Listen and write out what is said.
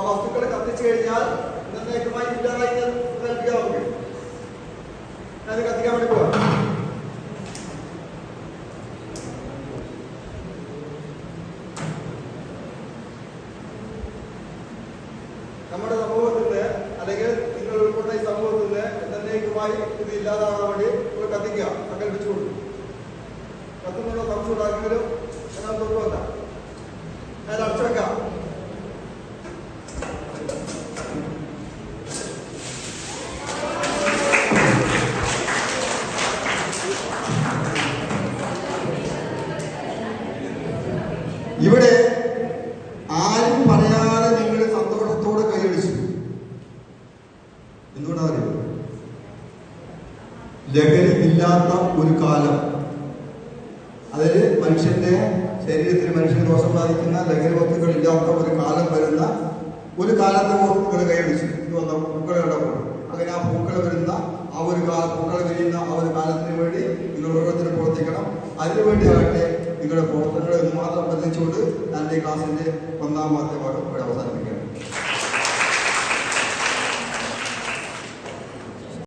വസ്തുക്കൾ കത്തിച്ചു കഴിഞ്ഞാൽ എന്നേക്കുമായി ഇല്ലാതായി കൽപ്പിക്കാൻ നമുക്ക്. അത് കത്തിക്കാൻ വേണ്ടി പോവാം. നമ്മുടെ സമൂഹത്തിൽ നിന്ന് അല്ലെങ്കിൽ നിങ്ങൾ ഉൾപ്പെടുന്ന ഈ സമൂഹത്തിൽ നിന്ന് എന്നേക്കുമായി ഇത് ഇല്ലാതാകാൻ വേണ്ടി നമ്മൾ കത്തിക്കുക, സങ്കല്പിച്ചു കൊടുക്കും. കത്തുന്നുള്ള സംശയം ഉണ്ടാക്കുമെങ്കിലും എന്നാൽ തൊട്ടുവല്ല അതിൽ അടച്ചു വെക്കാം. ഇവിടെ ആരും പറയാതെ നിങ്ങൾ സന്തോഷത്തോടെ കൈയടിച്ചു. എന്തുകൊണ്ടാണ് അറിയുന്നത്? ലഹരി ഇല്ലാത്ത ഒരു കാലം, അതിൽ മനുഷ്യന്റെ ശരീരത്തിൽ മനുഷ്യന് ദോഷം ബാധിക്കുന്ന ലഹരി വസ്തുക്കൾ ഇല്ലാത്ത ഒരു കാലം വരുന്ന ഒരു കാലത്തെ വസ്തുക്കൾ കൈയടിച്ചു. ഇത് വന്ന പൂക്കൾ കണ്ടപ്പോൾ അങ്ങനെ ആ പൂക്കൾ വരുന്ന ആ ഒരു പൂക്കൾ വിരിയുന്ന ആ ഒരു കാലത്തിന് വേണ്ടി നിങ്ങൾ ഓരോരുത്തരും പ്രവർത്തിക്കണം. അതിനുവേണ്ടിയാകട്ടെ നിങ്ങളുടെ പ്രവർത്തനങ്ങൾ എന്ന് മാത്രം ബന്ധിച്ചുകൊണ്ട് ഞാൻ ഈ ക്ലാസിന്റെ 1ാമത്തെ ഭാഗം ഇവിടെ അവസാനിപ്പിക്കും.